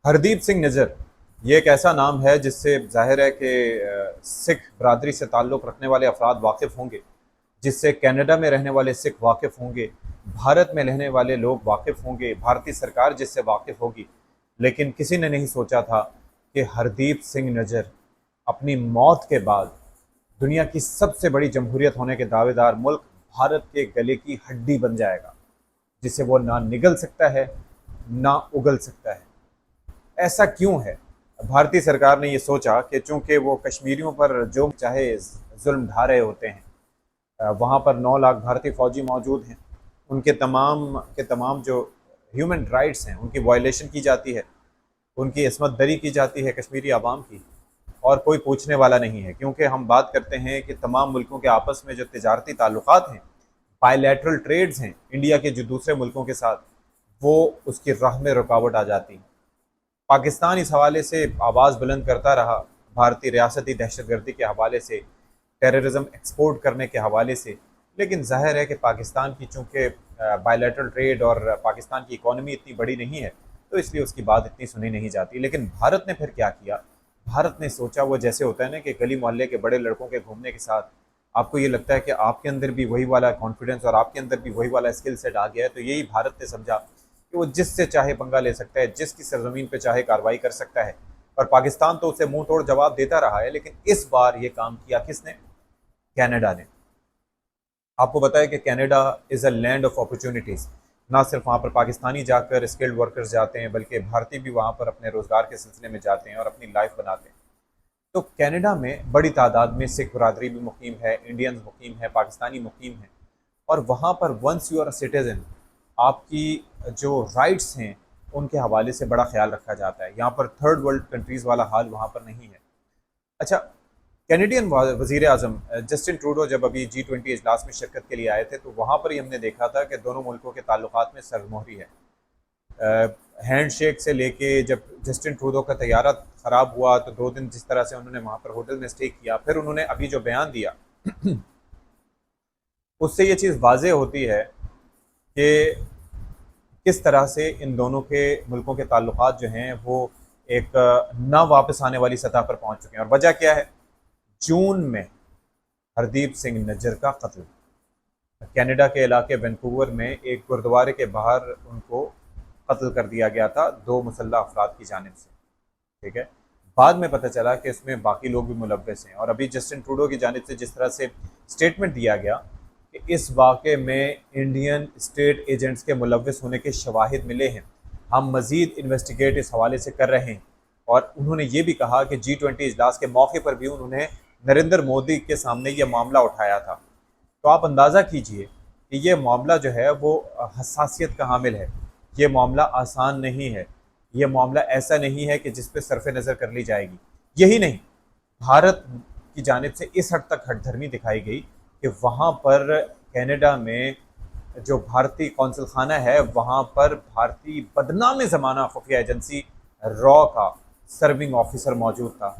ہردیپ سنگھ نجر یہ ایک ایسا نام ہے جس سے ظاہر ہے کہ سکھ برادری سے تعلق رکھنے والے افراد واقف ہوں گے، جس سے کینیڈا میں رہنے والے سکھ واقف ہوں گے، بھارت میں رہنے والے لوگ واقف ہوں گے، بھارتی سرکار جس سے واقف ہوگی۔ لیکن کسی نے نہیں سوچا تھا کہ ہردیپ سنگھ نجر اپنی موت کے بعد دنیا کی سب سے بڑی جمہوریت ہونے کے دعوے دار ملک بھارت کے گلے کی ہڈی بن جائے گا، جسے وہ نہ نگل سکتا ہے نہ اگل سکتا ہے۔ ایسا کیوں ہے؟ بھارتی سرکار نے یہ سوچا کہ چونکہ وہ کشمیریوں پر جو چاہے ظلم ڈھا رہے ہوتے ہیں، وہاں پر 9 لاکھ بھارتی فوجی موجود ہیں، ان کے تمام جو ہیومن رائٹس ہیں ان کی وائلیشن کی جاتی ہے، ان کی عصمت دری کی جاتی ہے کشمیری عوام کی، اور کوئی پوچھنے والا نہیں ہے، کیونکہ ہم بات کرتے ہیں کہ تمام ملکوں کے آپس میں جو تجارتی تعلقات ہیں، بائی لیٹرل ٹریڈز ہیں انڈیا کے جو دوسرے ملکوں کے ساتھ، وہ اس کی راہ میں رکاوٹ آ جاتی ہیں۔ پاکستان اس حوالے سے آواز بلند کرتا رہا، بھارتی ریاستی دہشت گردی کے حوالے سے، ٹیررزم ایکسپورٹ کرنے کے حوالے سے، لیکن ظاہر ہے کہ پاکستان کی چونکہ بائی لیٹرل ٹریڈ اور پاکستان کی اکانومی اتنی بڑی نہیں ہے، تو اس لیے اس کی بات اتنی سنی نہیں جاتی۔ لیکن بھارت نے پھر کیا کیا؟ بھارت نے سوچا، وہ جیسے ہوتا ہے نا کہ گلی محلے کے بڑے لڑکوں کے گھومنے کے ساتھ آپ کو یہ لگتا ہے کہ آپ کے اندر بھی وہی والا کانفیڈنس اور آپ کے اندر بھی وہی والا اسکل سیٹ آ گیا ہے، تو یہی بھارت نے سمجھا کہ وہ جس سے چاہے پنگا لے سکتا ہے، جس کی سرزمین پہ چاہے کارروائی کر سکتا ہے، اور پاکستان تو اسے منہ توڑ جواب دیتا رہا ہے۔ لیکن اس بار یہ کام کیا کس نے؟ کینیڈا نے۔ آپ کو بتایا کہ Canada is a land of opportunities, نہ صرف وہاں پر پاکستانی جا کر اسکلڈ ورکرز جاتے ہیں، بلکہ بھارتی بھی وہاں پر اپنے روزگار کے سلسلے میں جاتے ہیں اور اپنی لائف بناتے ہیں۔ تو کینیڈا میں بڑی تعداد میں سکھ برادری بھی مقیم ہے، انڈینز مقیم ہے، پاکستانی مقیم ہیں، اور وہاں پر once you are a citizen, آپ کی جو رائٹس ہیں ان کے حوالے سے بڑا خیال رکھا جاتا ہے۔ یہاں پر تھرڈ ورلڈ کنٹریز والا حال وہاں پر نہیں ہے۔ اچھا، کینیڈین وزیر اعظم جسٹن ٹروڈو جب ابھی G20 اجلاس میں شرکت کے لیے آئے تھے، تو وہاں پر ہی ہم نے دیکھا تھا کہ دونوں ملکوں کے تعلقات میں سرمہری ہے۔ ہینڈ شیک سے لے کے جب جسٹن ٹروڈو کا طیارہ خراب ہوا تو 2 دن جس طرح سے انہوں نے وہاں پر ہوٹل میں اسٹے کیا، پھر انہوں نے ابھی جو بیان دیا اس سے یہ چیز واضح ہوتی ہے کہ کس طرح سے ان دونوں کے ملکوں کے تعلقات جو ہیں وہ ایک نہ واپس آنے والی سطح پر پہنچ چکے ہیں۔ اور وجہ کیا ہے؟ جون میں ہردیپ سنگھ نجر کا قتل، کینیڈا کے علاقے وینکوور میں ایک گردوارے کے باہر ان کو قتل کر دیا گیا تھا 2 مسلح افراد کی جانب سے، ٹھیک ہے؟ بعد میں پتہ چلا کہ اس میں باقی لوگ بھی ملوث ہیں، اور ابھی جسٹن ٹروڈو کی جانب سے جس طرح سے اسٹیٹمنٹ دیا گیا کہ اس واقعے میں انڈین اسٹیٹ ایجنٹس کے ملوث ہونے کے شواہد ملے ہیں، ہم مزید انویسٹیگیٹ اس حوالے سے کر رہے ہیں۔ اور انہوں نے یہ بھی کہا کہ G20 اجلاس کے موقع پر بھی انہوں نے نریندر مودی کے سامنے یہ معاملہ اٹھایا تھا۔ تو آپ اندازہ کیجئے کہ یہ معاملہ جو ہے وہ حساسیت کا حامل ہے، یہ معاملہ آسان نہیں ہے، یہ معاملہ ایسا نہیں ہے کہ جس پہ صرف نظر کر لی جائے گی۔ یہی نہیں، بھارت کی جانب سے اس حد تک ہٹ دھرمی دکھائی گئی کہ وہاں پر کینیڈا میں جو بھارتی قونصل خانہ ہے، وہاں پر بھارتی بدنام زمانہ خفیہ ایجنسی را کا سرونگ آفیسر موجود تھا۔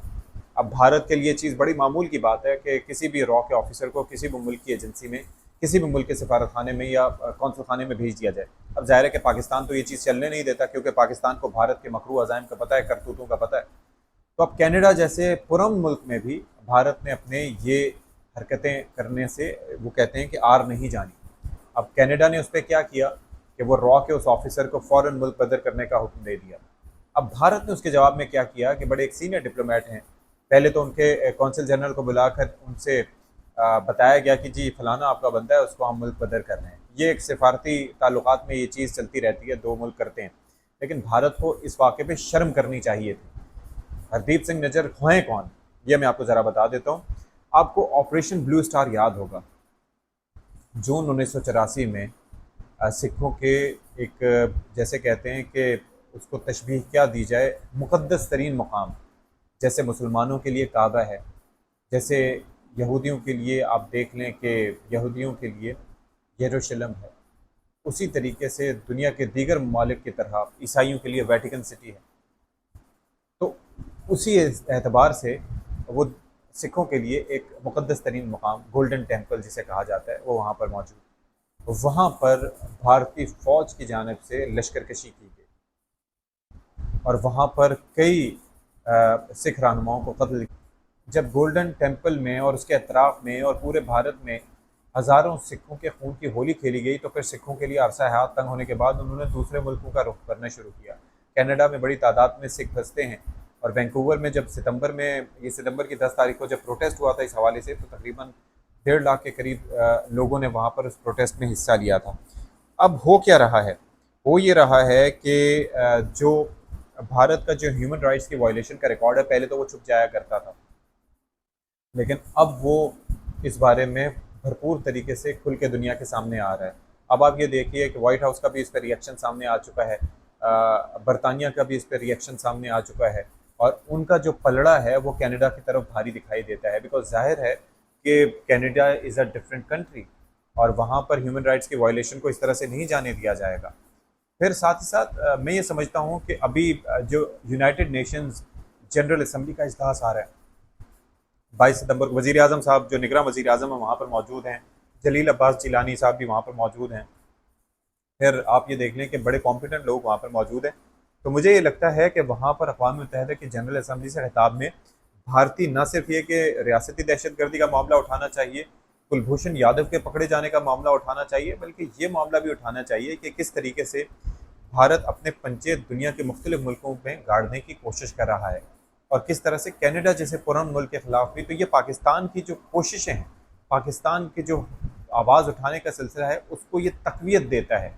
اب بھارت کے لیے چیز بڑی معمول کی بات ہے کہ کسی بھی را کے آفیسر کو کسی بھی ملک کی ایجنسی میں، کسی بھی ملک کے سفارت خانے میں یا قونصل خانے میں بھیج دیا جائے۔ اب ظاہر ہے کہ پاکستان تو یہ چیز چلنے نہیں دیتا، کیونکہ پاکستان کو بھارت کے مکروہ عزائم کا پتہ ہے، کرتوتوں کا پتہ ہے۔ تو اب کینیڈا جیسے پرامن ملک میں بھی بھارت نے اپنے یہ حرکتیں کرنے سے وہ کہتے ہیں کہ آر نہیں جانی۔ اب کینیڈا نے اس پہ کیا کیا کہ وہ را کے اس آفیسر کو فوراً ملک بدر کرنے کا حکم دے دیا۔ اب بھارت نے اس کے جواب میں کیا کیا کہ بڑے ایک سینئر ڈپلومیٹ ہیں، پہلے تو ان کے کونسل جنرل کو بلا کر ان سے بتایا گیا کہ جی فلانا آپ کا بندہ ہے، اس کو ہم ملک بدر کر رہے ہیں۔ یہ ایک سفارتی تعلقات میں یہ چیز چلتی رہتی ہے، 2 ملک کرتے ہیں، لیکن بھارت کو اس واقعے پہ شرم کرنی چاہیے تھی۔ ہردیپ سنگھ نجر ہیں کون؟ یہ میں آپ کو ذرا بتا دیتا ہوں۔ آپ کو آپریشن بلو سٹار یاد ہوگا، جون 1984 میں سکھوں کے ایک جیسے کہتے ہیں کہ اس کو تشبیہ کیا دی جائے، مقدس ترین مقام، جیسے مسلمانوں کے لیے کعبہ ہے، جیسے یہودیوں کے لیے آپ دیکھ لیں کہ یہودیوں کے لیے یروشلم ہے، اسی طریقے سے دنیا کے دیگر ممالک کی طرح عیسائیوں کے لیے ویٹیکن سٹی ہے۔ تو اسی اعتبار سے وہ سکھوں کے لیے ایک مقدس ترین مقام، گولڈن ٹیمپل جسے کہا جاتا ہے، وہ وہاں پر موجود ہے۔ وہاں پر بھارتی فوج کی جانب سے لشکر کشی کی گئی، اور وہاں پر کئی سکھ رہنماؤں کو قتل کیا۔ جب گولڈن ٹیمپل میں اور اس کے اطراف میں اور پورے بھارت میں ہزاروں سکھوں کے خون کی ہولی کھیلی گئی، تو پھر سکھوں کے لیے عرصہ حیات تنگ ہونے کے بعد انہوں نے دوسرے ملکوں کا رخ کرنا شروع کیا۔ کینیڈا میں بڑی تعداد میں سکھ بستے ہیں، اور وینکوور میں جب ستمبر کی 10 تاریخ کو جب پروٹیسٹ ہوا تھا اس حوالے سے، تو تقریباً 1.5 لاکھ کے قریب لوگوں نے وہاں پر اس پروٹیسٹ میں حصہ لیا تھا۔ اب ہو کیا رہا ہے؟ ہو یہ رہا ہے کہ جو بھارت کا جو ہیومن رائٹس کی وائلیشن کا ریکارڈ ہے، پہلے تو وہ چھپ جایا کرتا تھا، لیکن اب وہ اس بارے میں بھرپور طریقے سے کھل کے دنیا کے سامنے آ رہا ہے۔ اب آپ یہ دیکھیے کہ وائٹ ہاؤس کا بھی اس پہ ریئیکشن سامنے آ چکا ہے، برطانیہ کا بھی اس پہ ریئیکشن سامنے آ چکا ہے، اور ان کا جو پلڑا ہے وہ کینیڈا کی طرف بھاری دکھائی دیتا ہے، بیکاز ظاہر ہے کہ Canada is a different country, اور وہاں پر ہیومن رائٹس کی وائلیشن کو اس طرح سے نہیں جانے دیا جائے گا۔ پھر ساتھ ہی ساتھ میں یہ سمجھتا ہوں کہ ابھی جو یونائٹڈ نیشنز جنرل اسمبلی کا اجلاس آ رہا ہے 22 ستمبر کو، وزیر اعظم صاحب جو نگراں وزیر اعظم ہیں وہاں پر موجود ہیں، جلیل عباس جیلانی صاحب بھی وہاں پر موجود ہیں، پھر آپ یہ دیکھ لیں کہ بڑے کمپیٹنٹ لوگ وہاں پر موجود ہیں۔ تو مجھے یہ لگتا ہے کہ وہاں پر اقوام متحدہ کی جنرل اسمبلی سے خطاب میں بھارتی نہ صرف یہ کہ ریاستی دہشت گردی کا معاملہ اٹھانا چاہیے، کلبھوشن یادو کے پکڑے جانے کا معاملہ اٹھانا چاہیے، بلکہ یہ معاملہ بھی اٹھانا چاہیے کہ کس طریقے سے بھارت اپنے پنجے دنیا کے مختلف ملکوں میں گاڑنے کی کوشش کر رہا ہے، اور کس طرح سے کینیڈا جیسے پرامن ملک کے خلاف بھی۔ تو یہ پاکستان کی جو کوششیں ہیں، پاکستان کی جو آواز اٹھانے کا سلسلہ ہے، اس کو یہ تقویت دیتا ہے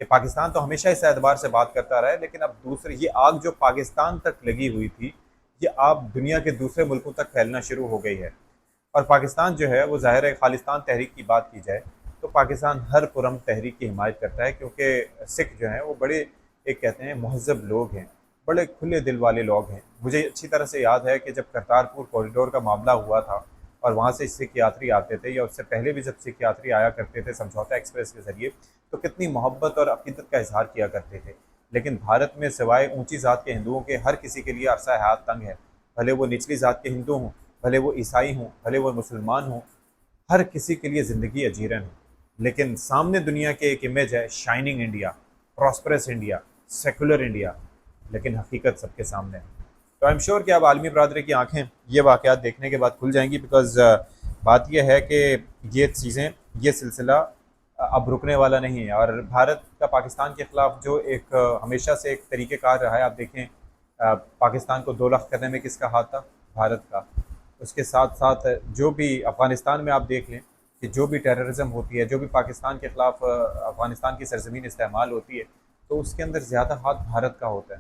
کہ پاکستان تو ہمیشہ اس اعتبار سے بات کرتا رہا ہے، لیکن اب دوسرے یہ آگ جو پاکستان تک لگی ہوئی تھی، یہ اب دنیا کے دوسرے ملکوں تک پھیلنا شروع ہو گئی ہے۔ اور پاکستان جو ہے وہ ظاہر ہے، خالستان تحریک کی بات کی جائے تو پاکستان ہر پرامن تحریک کی حمایت کرتا ہے، کیونکہ سکھ جو ہیں وہ بڑے ایک کہتے ہیں مہذب لوگ ہیں، بڑے کھلے دل والے لوگ ہیں۔ مجھے اچھی طرح سے یاد ہے کہ جب کرتارپور کوریڈور کا معاملہ ہوا تھا اور وہاں سے سکھ یاتری آتے تھے، یا اس سے پہلے بھی جب سکھ یاتری آیا کرتے تھے سمجھوتا ایکسپریس کے ذریعے، تو کتنی محبت اور عقیدت کا اظہار کیا کرتے تھے۔ لیکن بھارت میں سوائے اونچی ذات کے ہندوؤں کے ہر کسی کے لیے عرصہ حیات تنگ ہے، بھلے وہ نچلی ذات کے ہندو ہوں، بھلے وہ عیسائی ہوں، بھلے وہ مسلمان ہوں، ہر کسی کے لیے زندگی اجیرن ہے۔ لیکن سامنے دنیا کے ایک امیج ہے shining India, prosperous India, secular India, لیکن حقیقت سب کے سامنے ہے۔ تو آئی ایم شیور کہ اب عالمی برادری کی آنکھیں یہ واقعات دیکھنے کے بعد کھل جائیں گی، بیکاز بات یہ ہے کہ یہ چیزیں، یہ سلسلہ اب رکنے والا نہیں ہے، اور بھارت کا پاکستان کے خلاف جو ایک ہمیشہ سے ایک طریقہ کار رہا ہے، آپ دیکھیں پاکستان کو 2 لاکھ کرنے میں کس کا ہاتھ تھا؟ بھارت کا۔ اس کے ساتھ ساتھ جو بھی افغانستان میں آپ دیکھ لیں کہ جو بھی ٹیررزم ہوتی ہے، جو بھی پاکستان کے خلاف افغانستان کی سرزمین استعمال ہوتی ہے، تو اس کے اندر زیادہ ہاتھ بھارت کا ہوتا ہے۔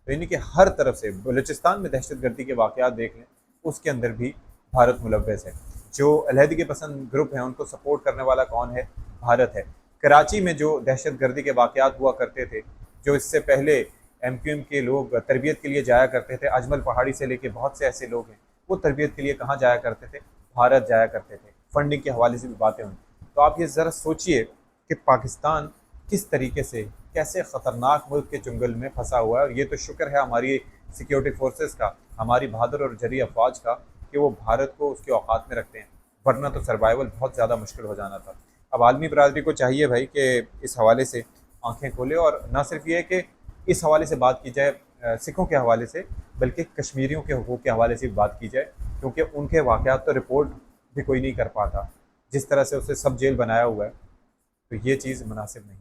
تو یعنی کہ ہر طرف سے بلوچستان میں دہشت گردی کے واقعات دیکھ لیں، اس کے اندر بھی بھارت ملوث ہے۔ جو علیحدگی پسند گروپ ہیں ان کو سپورٹ کرنے والا کون ہے؟ بھارت ہے۔ کراچی میں جو دہشت گردی کے واقعات ہوا کرتے تھے، جو اس سے پہلے ایم کیو ایم کے لوگ تربیت کے لیے جایا کرتے تھے، اجمل پہاڑی سے لے کے بہت سے ایسے لوگ ہیں، وہ تربیت کے لیے کہاں جایا کرتے تھے؟ بھارت جایا کرتے تھے۔ فنڈنگ کے حوالے سے بھی باتیں ہوئیں۔ تو آپ یہ ذرا سوچئے کہ پاکستان کس طریقے سے، کیسے خطرناک ملک کے چنگل میں پھنسا ہوا ہے، اور یہ تو شکر ہے ہماری سیکیورٹی فورسز کا، ہماری بہادر اور جری افواج کا، کہ وہ بھارت کو اس کے اوقات میں رکھتے ہیں، ورنہ تو سروائیول بہت زیادہ مشکل ہو جانا تھا۔ اب عالمی برادری کو چاہیے بھائی کہ اس حوالے سے آنکھیں کھولے، اور نہ صرف یہ کہ اس حوالے سے بات کی جائے سکھوں کے حوالے سے، بلکہ کشمیریوں کے حقوق کے حوالے سے بھی بات کی جائے، کیونکہ ان کے واقعات تو رپورٹ بھی کوئی نہیں کر پاتا، جس طرح سے اسے سب جیل بنایا ہوا ہے، تو یہ چیز مناسب نہیں۔